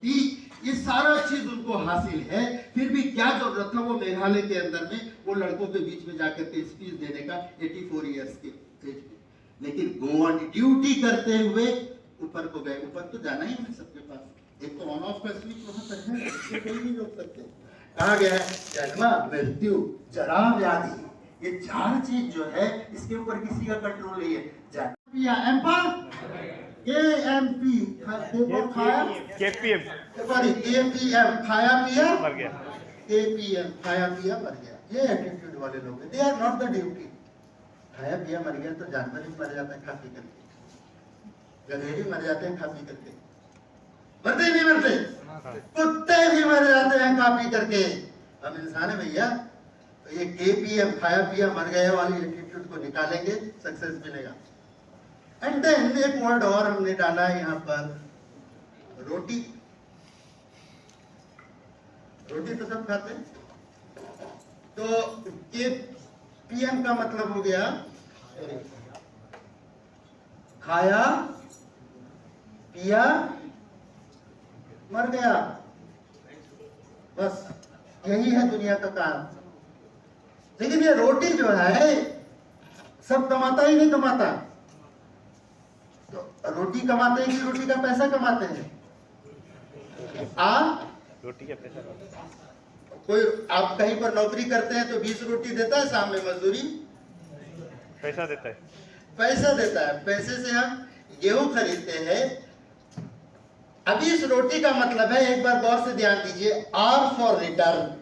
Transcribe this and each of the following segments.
ये सारा चीज उनको हासिल है, फिर भी क्या जरूरत था वो मेघालय के अंदर में वो लड़कों के बीच में जाकर के स्पीच देने का 84 इयर्स के एज में। लेकिन गो ऑन ड्यूटी करते हुए ऊपर को गए। ऊपर तो जाना ही है सबके पास, एक तो ऑन ऑफ का स्विच वहां पर है, इसको कोई नहीं रोक सकते। कहा गया है जन्म मृत्यु जरा व्याधि, ये चार चीज जो है इसके ऊपर किसी का कंट्रोल नहीं है। KMP खाया KPM सॉरी KPM खाया पिया मर गया, KPM खाया पिया मर गया। ये एटीट्यूड वाले लोग हैं, they are not the duty. खाया पिया मर गया तो जानवर भी मर जाता है खा पी करके, गधे भी मर जाते हैं खा पी करके, मरते नहीं मरते, कुत्ते भी मर जाते हैं खा पी करके। हम इंसान है भैया। तो ये KPM खाया पिया मर गया वाली एटीट्यूड को निकालेंगे, सक्सेस मिलेगा। एंड देन एक वर्ड और हमने डाला है यहाँ पर, रोटी। रोटी तो सब खाते हैं, तो KPM का मतलब हो गया खाया पिया मर गया, बस यही है दुनिया का काम। लेकिन ये रोटी जो है सब कमाता ही नहीं कमाता। तो रोटी कमाते हैं कि रोटी का पैसा कमाते हैं? रोटी का पैसा। कोई आप कहीं पर नौकरी करते हैं तो 20 रोटी देता है, शाम में मजदूरी पैसा देता है, पैसा देता है। पैसे से हम गेहूं खरीदते हैं। अभी इस रोटी का मतलब है, एक बार गौर से ध्यान दीजिए, R फॉर रिटर्न।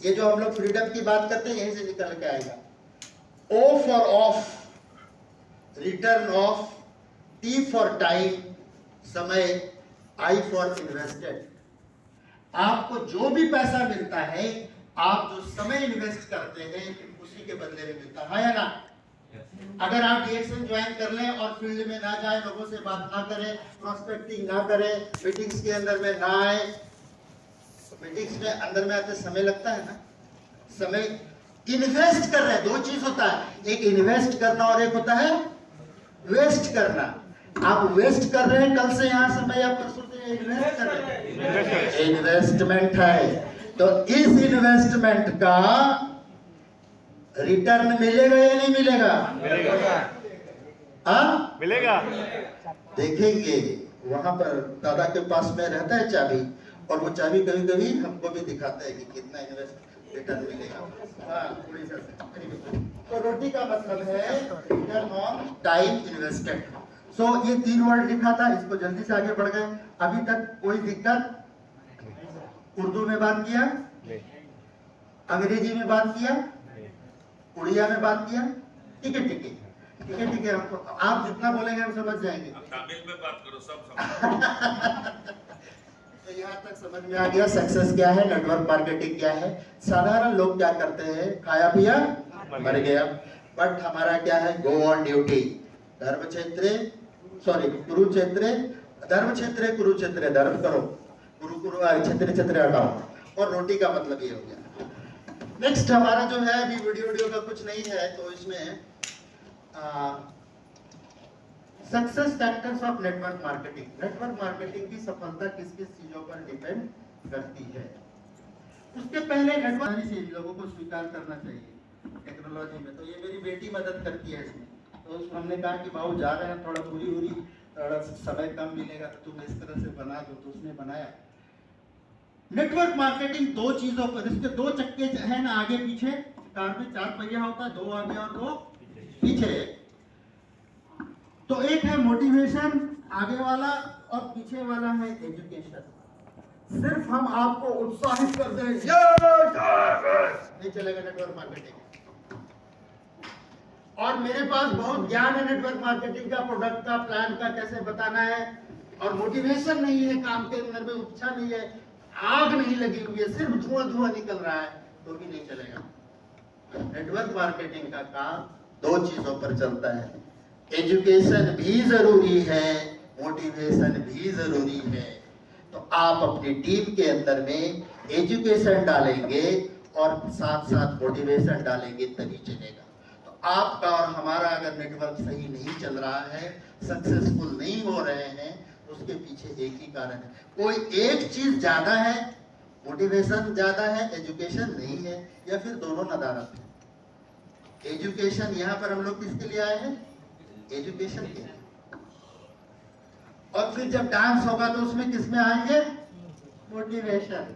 ये जो हम लोग फ्रीडम की बात करते हैं यहीं से निकल के आएगा। O for of, return of, T for time समय, I फॉर इन्वेस्टेड। आपको जो भी पैसा मिलता है आप जो समय इन्वेस्ट करते हैं उसी के बदले में मिलता है या ना? अगर आप DXN ज्वाइन कर लें और फील्ड में ना जाए, लोगों से बात ना करें, प्रोस्पेक्टिंग ना करें, मीटिंग्स के अंदर में ना आए, मीटिंग्स में अंदर में आते समय लगता है ना, समय इन्वेस्ट कर रहे हैं। दो चीज होता है, एक इन्वेस्ट करना और एक होता है वेस्ट करना। आप वेस्ट कर रहे हैं कल से यहाँ समय, या परसों से इन्वेस्ट कर रहे हैं, इन्वेस्टमेंट है। तो इस इन्वेस्टमेंट का रिटर्न मिलेगा या नहीं मिलेगा? हाँ मिलेगा। देखेंगे वहां पर दादा के पास में रहता है चाबी, और वो चाबी कभी कभी हमको भी दिखाता है कि कितना इन्वेस्ट रिटर्न मिलेगा। हाँ, तो रोटी का मतलब है रिटर्न ऑन टाइम इन्वेस्टेड। सो ये 3 वर्ड लिखा था, इसको जल्दी से आगे बढ़ गए। अभी तक कोई दिक्कत? उर्दू में बात किया, अंग्रेजी में बात किया, उड़िया में बात किया, ठीक है ठीक है ठीक है ठीक है। हमको आप जितना बोलेंगे हम समझ जाएंगे। तमिल में बात करो, सब समझ। तो यहाँ तक समझ में आ गया सक्सेस क्या है, नेटवर्क मार्केटिंग क्या है। साधारण लोग क्या करते हैं, खाया पिया मर गया। बट हमारा क्या है, गो ऑन ड्यूटी। धर्म क्षेत्रे सॉरी कुरुक्षेत्रे, धर्म क्षेत्रे कुरुक्षेत्रे धर्म करो, गुरु गुरु क्षेत्र क्षेत्र हटाओ। और रोटी का मतलब ये हो गया। नेक्स्ट हमारा जो है, अभी वीडियो का कुछ नहीं है, तो इसमें success factors of network marketing. Network marketing की सफलता किस किस चीजों पर डिपेंड करती है। उसके पहले नेटवर्क से लोगों को स्वीकार करना चाहिए टेक्नोलॉजी में। तो ये मेरी बेटी मदद करती है इसमें। तो हमने कहा कि बाबू जा रहे हैं, थोड़ा पूरी थोड़ा समय कम मिलेगा तो तुम इस तरह से बना दो, तो उसने बनाया। नेटवर्क मार्केटिंग दो चीजों पर, इसके दो चक्के है ना, आगे पीछे। कार में 4 पहिया होता है, 2 आगे और 2 पीछे। तो एक है मोटिवेशन आगे वाला, और पीछे वाला है एजुकेशन। सिर्फ हम आपको उत्साहित कर दें नहीं चलेगा नेटवर्क मार्केटिंग। और मेरे पास बहुत ज्ञान है नेटवर्क मार्केटिंग का, प्रोडक्ट का, प्लान का, कैसे बताना है, और मोटिवेशन नहीं है, काम के अंदर में उत्साह नहीं है, आग नहीं लगी हुई है, सिर्फ धुआं धुआं निकल रहा है, तो भी नहीं चलेगा। नेटवर्क मार्केटिंग का काम 2 चीजों पर चलता है। एजुकेशन भी जरूरी है, मोटिवेशन भी जरूरी है। तो आप अपनी टीम के अंदर में एजुकेशन डालेंगे और साथ साथ मोटिवेशन डालेंगे, तभी चलेगा। तो आपका और हमारा अगर नेटवर्क सही नहीं चल रहा है, सक्सेसफुल नहीं हो रहे हैं, उसके पीछे एक ही कारण है, कोई एक चीज ज्यादा है, मोटिवेशन ज्यादा है, एजुकेशन नहीं है, या फिर दोनों नदारत है। एजुकेशन यहाँ पर हम लोग किसके लिए आए हैं? एजुकेशन के लिए। और फिर जब डांस होगा तो उसमें किसमें आएंगे? मोटिवेशन।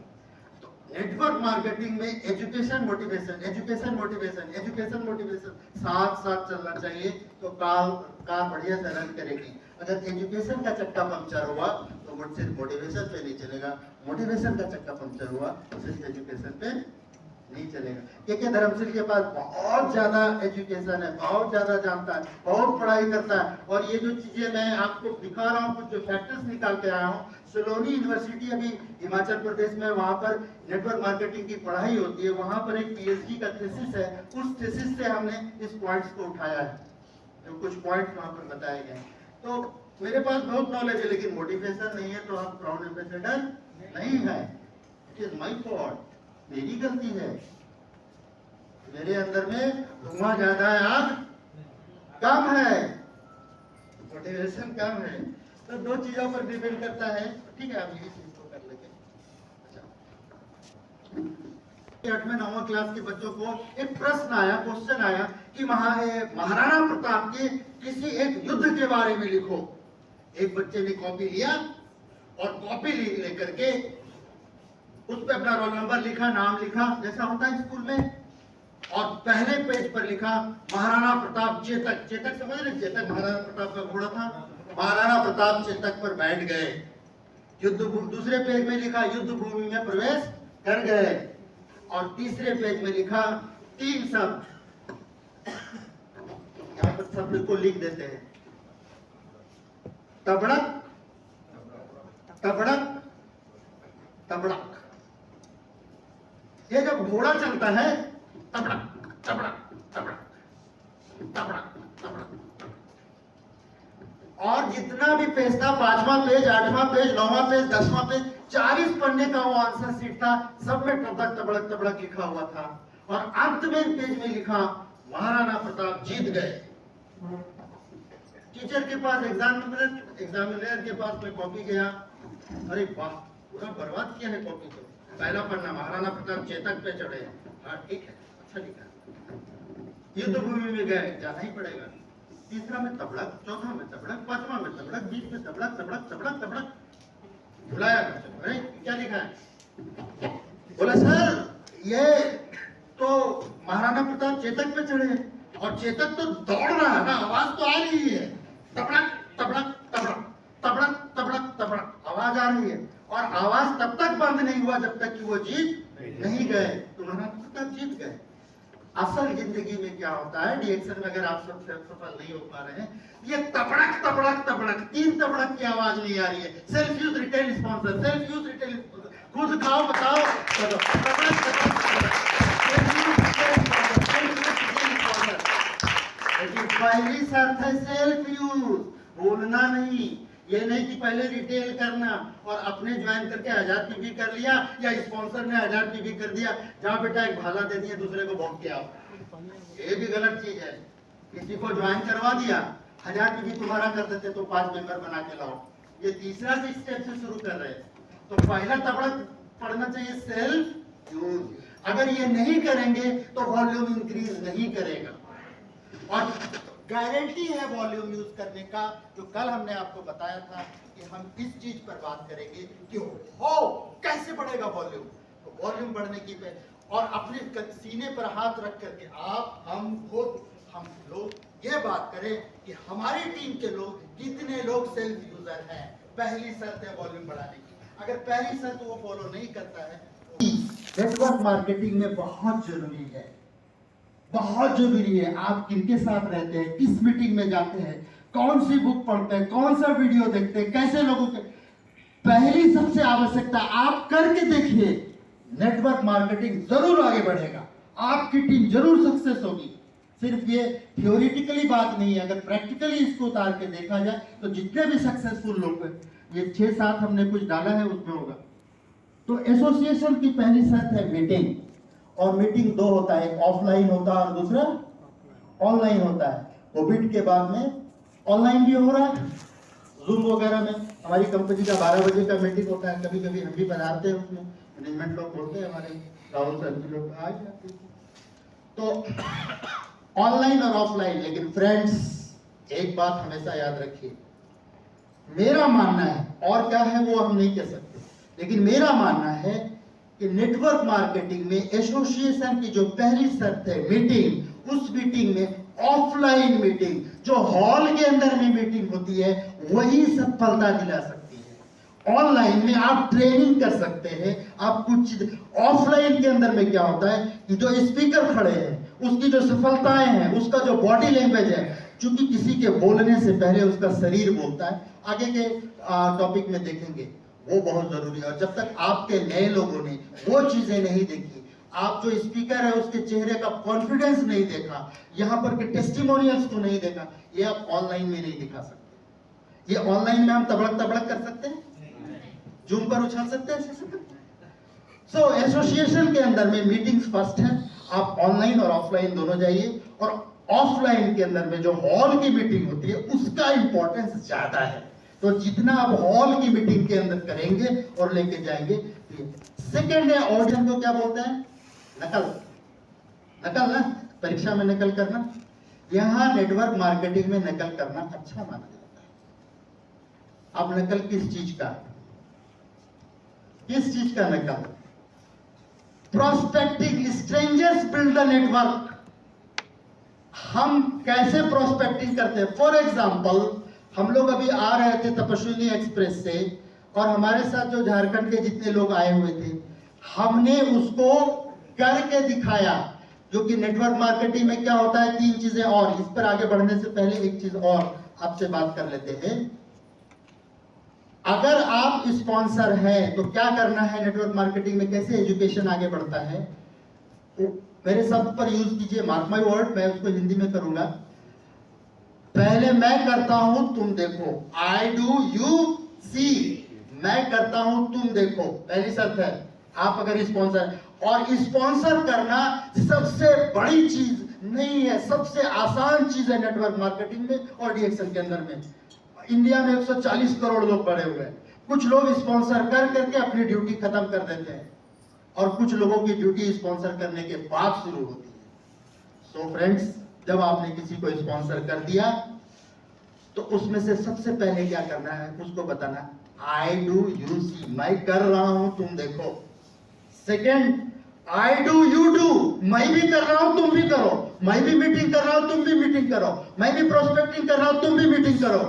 तो नेटवर्क मार्केटिंग में education motivation, education motivation, education motivation साथ साथ चलना चाहिए, तो कार बढ़िया से रन करेगी। अगर एजुकेशन का चक्का पंक्चर हुआ तो सिर्फ मोटिवेशन पे नहीं चलेगा, मोटिवेशन का चक्का पंक्चर हुआ तो सिर्फ एजुकेशन पे नहीं चलेगा। के धर्मशील के पास बहुत ज्यादा एजुकेशन है, बहुत ज्यादा जानता है, बहुत पढ़ाई करता है। और ये जो चीजें मैं आपको दिखा रहा हूँ, कुछ जो फैक्टर्स निकाल के आया हूँ, सिलोनी यूनिवर्सिटी अभी हिमाचल प्रदेश में, वहां पर नेटवर्क मार्केटिंग की पढ़ाई होती है, वहां पर एक पीएचडी का थीसिस है, उस थीसिस से हमने इस पॉइंट्स को उठाया है, जो कुछ पॉइंट्स वहां पर बताए गए। तो मेरे पास बहुत नॉलेज है, लेकिन मोटिवेशन नहीं है, तो आप प्राउड एम्बेसडर नहीं है। इट इज माई फॉल्ट, मेरी गलती है, मेरे अंदर में धुआं ज्यादा है, आग कम है, मोटिवेशन कम है। तो दो चीजों पर डिपेंड करता है। ठीक है, आप यही चीज को कर लेंगे। अच्छा, 8वें 9वें क्लास के बच्चों को एक प्रश्न आया, क्वेश्चन आया कि महाराणा प्रताप के किसी एक युद्ध के बारे में लिखो। एक बच्चे ने कॉपी लिया और कॉपी लेकर के उस पर अपना रोल नंबर लिखा, नाम लिखा, जैसा होता है स्कूल में, और पहले पेज पर लिखा महाराणा प्रताप चेतक। चेतक समझ रहे? चेतक महाराणा प्रताप का घोड़ा था। महाराणा प्रताप चेतक पर बैठ गए, युद्ध। दूसरे पेज में लिखा युद्ध भूमि में प्रवेश कर गए, और तीसरे पेज में लिखा 3 शब्द, यहाँ पर शब्द को लिख देते हैं, तबड़क तबड़क तबड़क। ये जब घोड़ा चलता है, तबड़क तबड़क तबड़क तबड़क तबड़क, और जितना भी पेज था, 5वां पेज, 8वां पेज, 9वां पेज, 10वां पेज, 40 पन्ने का वो आंसर शीट था, सब में तबड़क तबड़क तबड़क लिखा हुआ था। और अंत में पेज में लिखा महाराणा प्रताप जीत गए। टीचर के पास, एग्जामिनर के पास में कॉपी गया, अरे वाह, पूरा बर्बाद किया है कॉपी को। पहला पन्ना महाराणा प्रताप चेतक पे चढ़े, हाँ ठीक है, अच्छा लिखा। युद्ध भूमि में गए, जाना ही पड़ेगा। तीसरा में तबड़क, चौथा में तबड़क, 5वां में तबड़क, 20 में तबड़क तबड़क तबड़क तबड़क। बुलाया, अरे क्या लिखा है? बोला सर ये तो महाराणा प्रताप चेतक पे चढ़े, और चेतक तो दौड़ रहा है ना, आवाज तो आ रही है, तबड़क तबड़क तबड़क तबड़क तबड़क तबड़क आवाज आ रही है, और आवाज तब तक बंद नहीं हुआ जब तक कि वो जीत नहीं गए। तो महाराणा प्रताप जीत गए। असल जिंदगी में क्या होता है, रिएक्शन में अगर आप सब सफल नहीं हो पा रहे हैं, ये तबड़क तबड़क तबड़क, 3 तबड़क की आवाज नहीं आ रही है। Self use retail sponsor, self use retail sponsor, खुद खाओ बताओ, चलो तबड़क तबड़क तबड़क। पहली शर्त है सेल्फ यूज, बोलना नहीं। ये नहीं कि पहले रिटेल करना और अपने ज्वाइन करके आजाद टीवी कर लिया, या स्पॉन्सर ने आजाद टीवी कर दिया, जहाँ बेटा एक भाला दे दिया, दूसरे को भोग के आओ, ये भी गलत चीज है। किसी को ज्वाइन करवा दिया, आजाद टीवी तुम्हारा कर देते तो 5 मेंबर बना के लाओ। ये तीसरा स्टेप से शुरू कर रहे हैं। तो पहला तबड़क पढ़ना चाहिए सेल्फ यूज। अगर ये नहीं करेंगे तो वॉल्यूम इंक्रीज नहीं करेगा, और गारंटी है वॉल्यूम यूज करने का, जो कल हमने आपको बताया था कि हम इस चीज पर बात करेंगे कि हो कैसे बढ़ेगा वॉल्यूम। तो वॉल्यूम बढ़ने की पे, और अपने सीने पर हाथ रख करके आप, हम लोग ये बात करें कि हमारी टीम के लोग कितने लोग सेल्फ यूजर हैं। पहली शर्त है वॉल्यूम बढ़ाने की। अगर पहली शर्त वो फॉलो नहीं करता है, तो नेटवर्क मार्केटिंग में बहुत जरूरी है, बहुत जरूरी है। आप किनके साथ रहते हैं, किस मीटिंग में जाते हैं, कौन सी बुक पढ़ते हैं, कौन सा वीडियो देखते हैं, कैसे लोगों के, पहली सबसे आवश्यकता आप करके देखिए, नेटवर्क मार्केटिंग जरूर आगे बढ़ेगा, आपकी टीम जरूर सक्सेस होगी। सिर्फ ये थियोरिटिकली बात नहीं है, अगर प्रैक्टिकली इसको उतार के देखा जाए तो जितने भी सक्सेसफुल लोग हैं, ये 6-7 हमने कुछ डाला है उसमें होगा। तो एसोसिएशन की पहली शर्त है मीटिंग, और मीटिंग 2 होता है, एक ऑफलाइन होता है और दूसरा ऑनलाइन होता है। कोविड के बाद में ऑनलाइन भी हो रहा है, जूम वगैरह में हमारी कंपनी का 12 बजे का मीटिंग होता है, कभी कभी हम भी बनाते हैं उसमें, मैनेजमेंट लोग बोलते हैं हमारे राहुल सर जी लोग आ जाते हैं। तो ऑनलाइन और ऑफलाइन, लेकिन फ्रेंड्स एक बात हमेशा याद रखिए, मेरा मानना है, और क्या है वो हम नहीं कह सकते, लेकिन मेरा मानना है कि नेटवर्क मार्केटिंग में एसोसिएशन की जो पहली शर्त है मीटिंग, उस मीटिंग में ऑफलाइन मीटिंग, जो हॉल के अंदर में मीटिंग होती है, वही सफलता दिला सकती है। ऑनलाइन में आप ट्रेनिंग कर सकते हैं, आप कुछ, ऑफलाइन के अंदर में क्या होता है कि जो स्पीकर खड़े हैं उसकी जो सफलताएं हैं, उसका जो बॉडी लैंग्वेज है, क्योंकि किसी के बोलने से पहले उसका शरीर बोलता है, आगे के टॉपिक में देखेंगे, वो बहुत जरूरी है। और जब तक आपके नए लोगों ने वो चीजें नहीं देखी, आप जो स्पीकर है उसके चेहरे का कॉन्फिडेंस नहीं देखा, यहाँ पर के टेस्टिमोनियल्स को नहीं देखा, ये आप ऑनलाइन में नहीं दिखा सकते। ये ऑनलाइन में हम तबड़क तबड़क कर सकते हैं, जूम पर उछाल सकते हैं, सो एसोसिएशन के अंदर में मीटिंग्स फर्स्ट है, आप ऑनलाइन और ऑफलाइन दोनों जाइए, और ऑफलाइन के अंदर में जो हॉल की मीटिंग होती है उसका इंपॉर्टेंस ज्यादा है, तो जितना आप हॉल की मीटिंग के अंदर करेंगे और लेके जाएंगे। सेकेंड है ऑडियंस को क्या बोलते हैं, नकल, नकल ना, परीक्षा में नकल करना, यहां नेटवर्क मार्केटिंग में नकल करना अच्छा माना जाता है। अब नकल किस चीज का, किस चीज का नकल, prospecting, strangers build the network. हम कैसे प्रोस्पेक्टिंग करते हैं, फॉर एग्जाम्पल हम लोग अभी आ रहे थे तपस्विनी एक्सप्रेस से, और हमारे साथ जो झारखंड के जितने लोग आए हुए थे, हमने उसको करके दिखाया, जो कि नेटवर्क मार्केटिंग में क्या होता है, 3 चीजें। और इस पर आगे बढ़ने से पहले एक चीज और आपसे बात कर लेते हैं। अगर आप स्पॉन्सर हैं तो क्या करना है नेटवर्क मार्केटिंग में, कैसे एजुकेशन आगे बढ़ता है, तो मेरे शब्द पर यूज कीजिए, मार्क माय वर्ड, मैं उसको हिंदी में करूंगा। पहले मैं करता हूं तुम देखो, आई डू यू सी, मैं करता हूं तुम देखो, पहली शर्त है। आप अगर स्पॉन्सर, और स्पॉन्सर करना सबसे बड़ी चीज नहीं है, सबसे आसान चीज है नेटवर्क मार्केटिंग में और डीएक्शन के अंदर में। इंडिया में 140 करोड़ लोग पड़े हुए हैं, कुछ लोग स्पॉन्सर कर करके अपनी ड्यूटी खत्म कर देते हैं, और कुछ लोगों की ड्यूटी स्पॉन्सर करने के बाद शुरू होती है। सो फ्रेंड्स, जब आपने किसी को स्पॉन्सर कर दिया तो उसमें से सबसे पहले क्या करना है, उसको बताना आई डू यू सी, मैं कर रहा हूं तुम देखो। Second, I do you do, मैं भी कर रहा हूं तुम भी करो, मैं भी मीटिंग कर रहा हूं तुम भी मीटिंग करो, मैं भी प्रोस्पेक्टिंग कर रहा हूं तुम भी मीटिंग करो।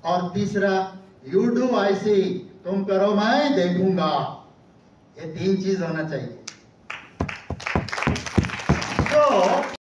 और तीसरा, यू डू आई सी, तुम करो मैं देखूंगा। ये 3 चीज होना चाहिए।